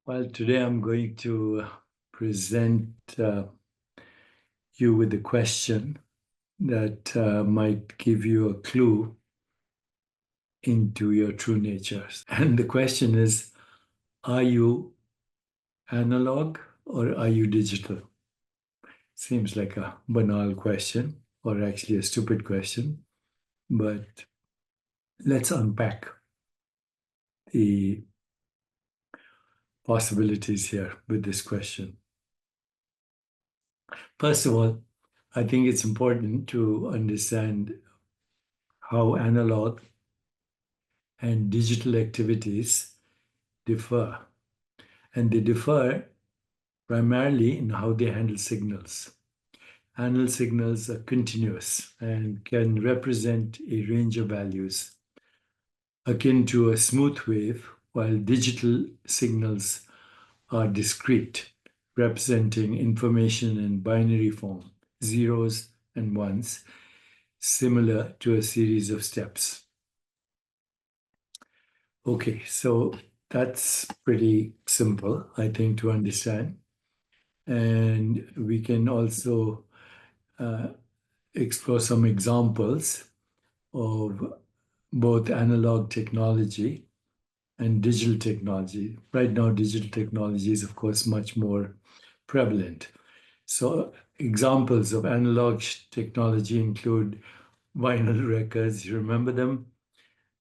Well, today I'm going to present you with a question that might give you a clue into your true nature. And the question is, are you analog or are you digital? Seems like a banal question, or actually a stupid question, but let's unpack the possibilities here with this question. First of all, I think it's important to understand how analog and digital activities differ. And they differ primarily in how they handle signals. Analog signals are continuous and can represent a range of values akin to a smooth wave, while digital signals are discrete, representing information in binary form, zeros and ones, similar to a series of steps. Okay, so that's pretty simple, I think, to understand. And we can also explore some examples of both analog technology and digital technology. Right now, digital technology is, of course, much more prevalent. So examples of analog technology include vinyl records. You remember them?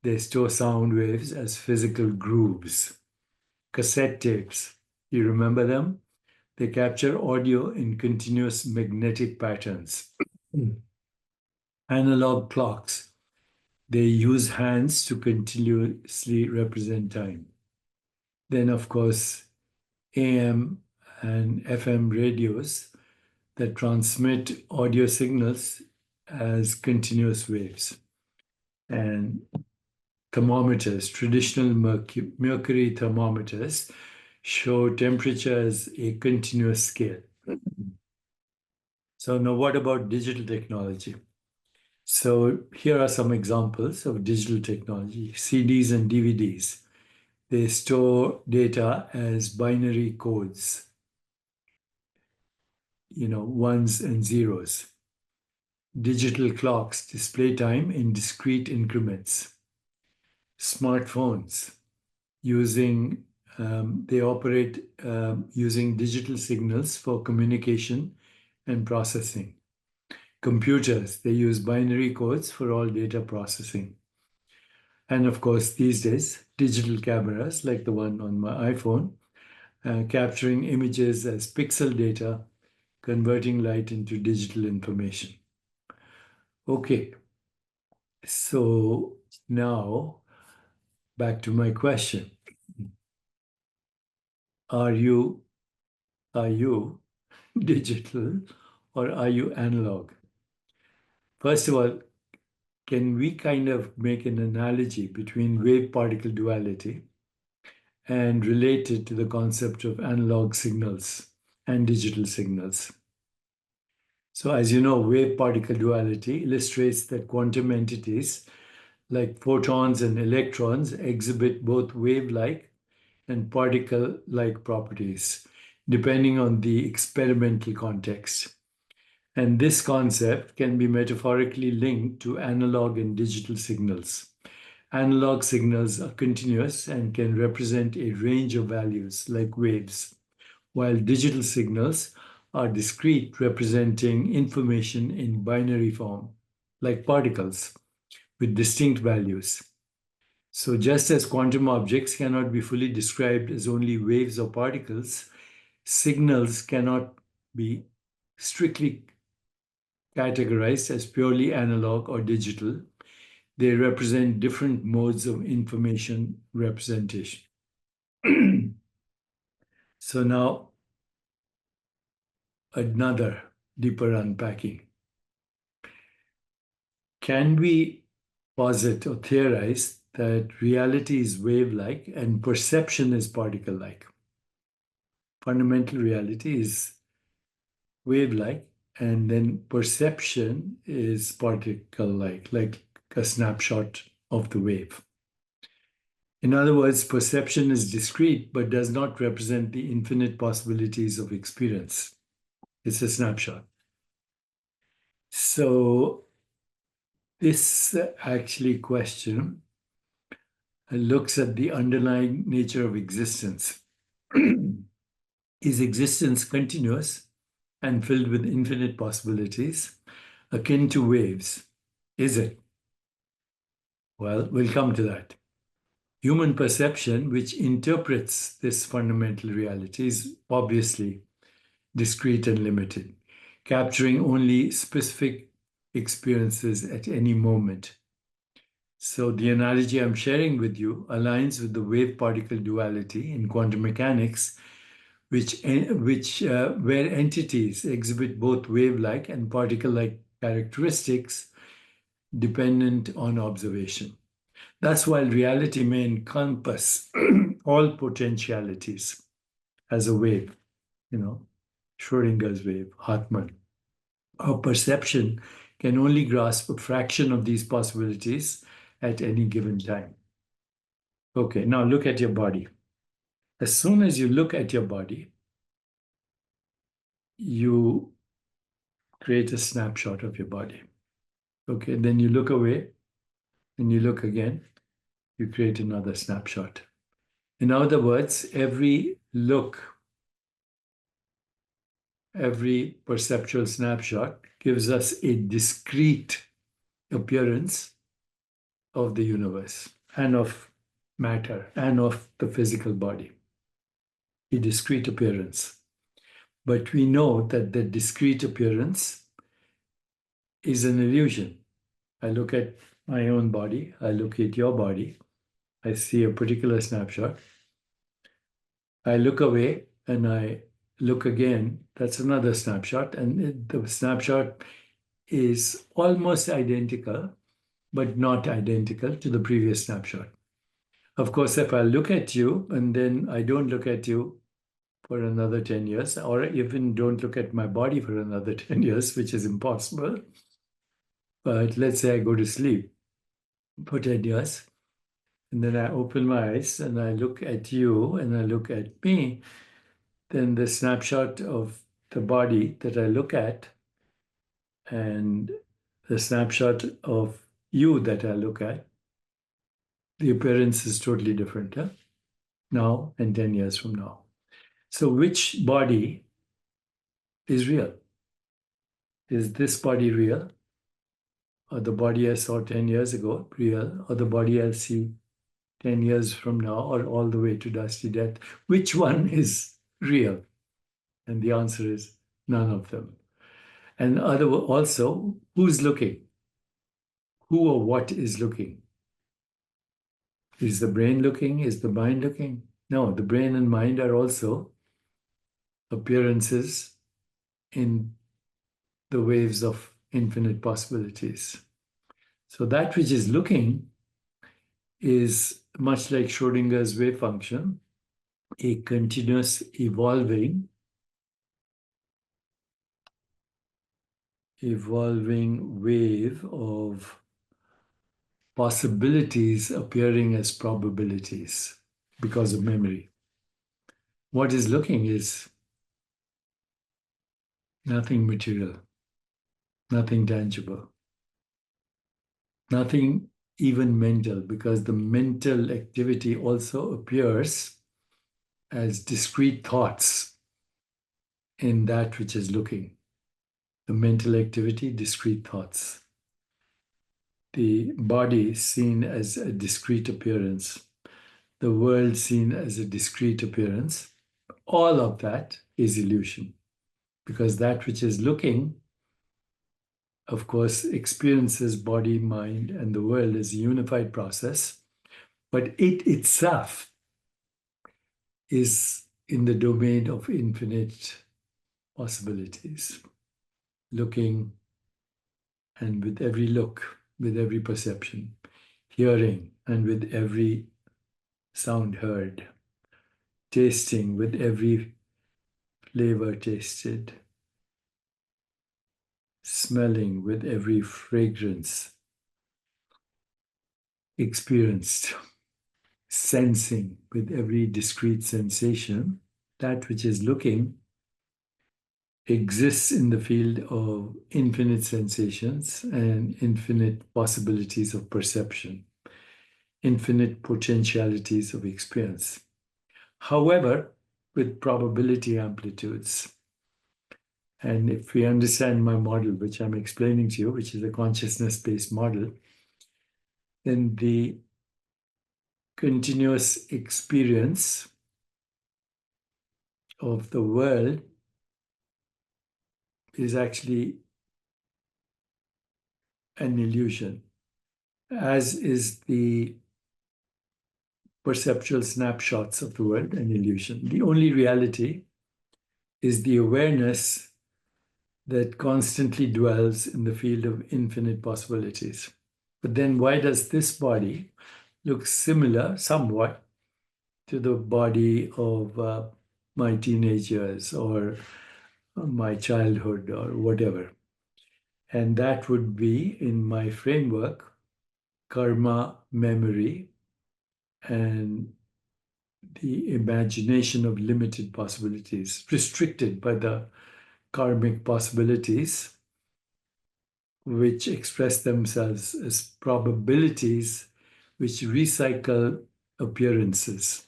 They store sound waves as physical grooves. Cassette tapes. You remember them? They capture audio in continuous magnetic patterns. Analog clocks. They use hands to continuously represent time. Then, of course, AM and FM radios that transmit audio signals as continuous waves. And thermometers, traditional mercury thermometers, show temperature as a continuous scale. So now what about digital technology? So here are some examples of digital technology. CDs and DVDs. They store data as binary codes, ones and zeros. Digital clocks display time in discrete increments. Smartphones they operate using digital signals for communication and processing. Computers, they use binary codes for all data processing. And of course, these days, digital cameras like the one on my iPhone, capturing images as pixel data, converting light into digital information. Okay, so now back to my question. Are you digital or are you analog? First of all, can we kind of make an analogy between wave-particle duality and relate it to the concept of analog signals and digital signals? So as you know, wave-particle duality illustrates that quantum entities like photons and electrons exhibit both wave-like and particle-like properties, depending on the experimental context. And this concept can be metaphorically linked to analog and digital signals. Analog signals are continuous and can represent a range of values like waves, while digital signals are discrete, representing information in binary form, like particles, with distinct values. So just as quantum objects cannot be fully described as only waves or particles, signals cannot be strictly categorized as purely analog or digital. They represent different modes of information representation. So now, another deeper unpacking. Can we posit or theorize that reality is wave-like and perception is particle-like? Fundamental reality is wave-like, and then perception is particle-like, like a snapshot of the wave. In other words, perception is discrete but does not represent the infinite possibilities of experience. It's a snapshot. So, this actually question looks at the underlying nature of existence. Is existence continuous and filled with infinite possibilities, akin to waves? Is it? Well, we'll come to that. Human perception, which interprets this fundamental reality, is obviously discrete and limited, capturing only specific experiences at any moment. So the analogy I'm sharing with you aligns with the wave-particle duality in quantum mechanics, where entities exhibit both wave-like and particle-like characteristics dependent on observation. That's while reality may encompass all potentialities as a wave, you know, Schrodinger's wave, Hartmann. Our perception can only grasp a fraction of these possibilities at any given time. Okay, now look at your body. As soon as you look at your body, you create a snapshot of your body. Okay, then you look away and you look again, you create another snapshot. In other words, every look, every perceptual snapshot gives us a discrete appearance of the universe and of matter and of the physical body, a discrete appearance. But we know that the discrete appearance is an illusion. I look at my own body, I look at your body, I see a particular snapshot. I look away and I look again, that's another snapshot. And the snapshot is almost identical, but not identical to the previous snapshot. Of course, if I look at you and then I don't look at you for another 10 years, or even don't look at my body for another 10 years, which is impossible. But let's say I go to sleep for 10 years, and then I open my eyes and I look at you and I look at me, then the snapshot of the body that I look at and the snapshot of you that I look at, the appearance is totally different, huh? Now and 10 years from now. So, which body is real? Is this body real? Or the body I saw 10 years ago real? Or the body I'll see 10 years from now, or all the way to dusty death? Which one is real? And the answer is none of them. And also, who's looking? Who or what is looking? Is the brain looking? Is the mind looking? No, the brain and mind are also appearances in the waves of infinite possibilities. So that which is looking is much like Schrodinger's wave function, a continuous evolving wave of possibilities appearing as probabilities because of memory. What is looking is nothing material, nothing tangible, nothing even mental, because the mental activity also appears as discrete thoughts in that which is looking. The mental activity, discrete thoughts. The body seen as a discrete appearance, the world seen as a discrete appearance. All of that is illusion, because that which is looking, of course, experiences body, mind, and the world as a unified process, but it itself is in the domain of infinite possibilities. Looking, and with every look, with every perception, hearing, and with every sound heard, tasting, with every flavor tasted, smelling, with every fragrance experienced. sensing with every discrete sensation, that which is looking exists in the field of infinite sensations and infinite possibilities of perception, infinite potentialities of experience. However, with probability amplitudes. And if we understand my model, which I'm explaining to you, which is a consciousness-based model, then the continuous experience of the world is actually an illusion, as is the perceptual snapshots of the world an illusion. The only reality is the awareness that constantly dwells in the field of infinite possibilities. But then why does this body look similar somewhat to the body of my teenage years or my childhood or whatever? And that would be, in my framework, karma, memory, and the imagination of limited possibilities, restricted by the karmic possibilities, which express themselves as probabilities which recycle appearances.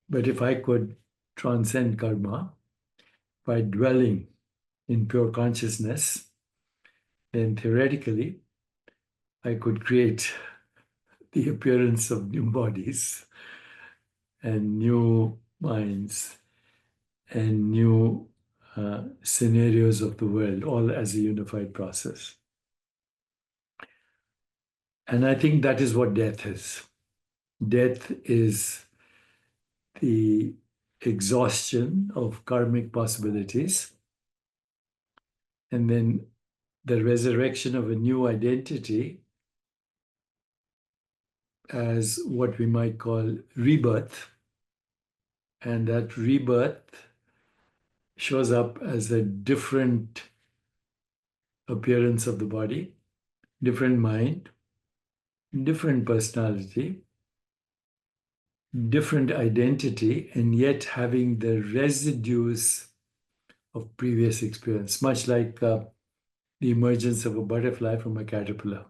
But if I could transcend karma by dwelling in pure consciousness, then theoretically I could create the appearance of new bodies and new minds and new scenarios of the world, all as a unified process. And I think that is what death is. Death is the exhaustion of karmic possibilities, and then the resurrection of a new identity as what we might call rebirth. And that rebirth shows up as a different appearance of the body, different mind, different personality, different identity, and yet having the residues of previous experience, much like the emergence of a butterfly from a caterpillar.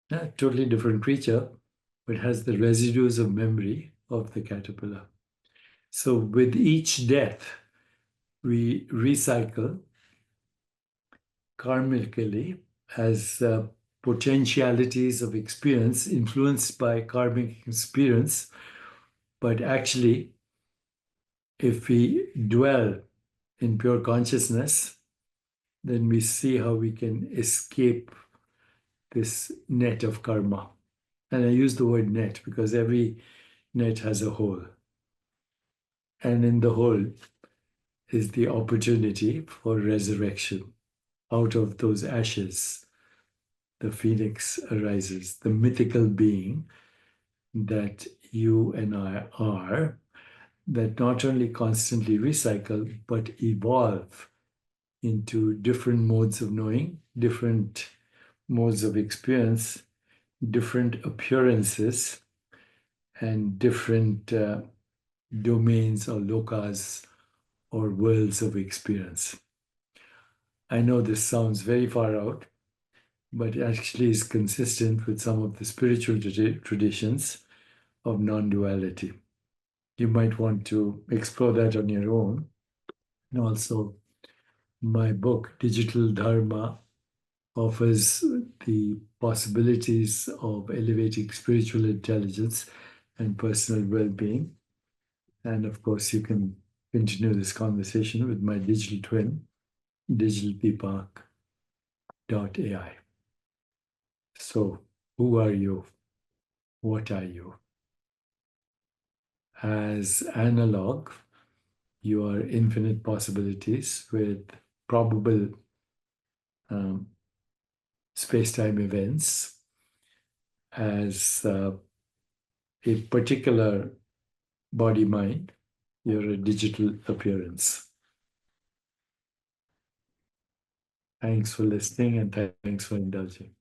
A totally different creature, but has the residues of memory of the caterpillar. So with each death, we recycle karmically as potentialities of experience influenced by karmic experience. But actually, if we dwell in pure consciousness, then we see how we can escape this net of karma. And I use the word net because every net has a hole. And in the hole is the opportunity for resurrection. Out of those ashes, the phoenix arises, the mythical being that you and I are, that not only constantly recycle, but evolve into different modes of knowing, different modes of experience, different appearances, and different domains or lokas or worlds of experience. I know this sounds very far out, but it actually is consistent with some of the spiritual traditions of non-duality. You might want to explore that on your own. And also, my book, Digital Dharma, offers the possibilities of elevating spiritual intelligence and personal well-being. And of course, you can continue this conversation with my digital twin, digitalpeacock.ai. So, who are you? What are you? As analog, you are infinite possibilities with probable space-time events. As a particular body-mind, you're a digital appearance. Thanks for listening and thanks for indulging.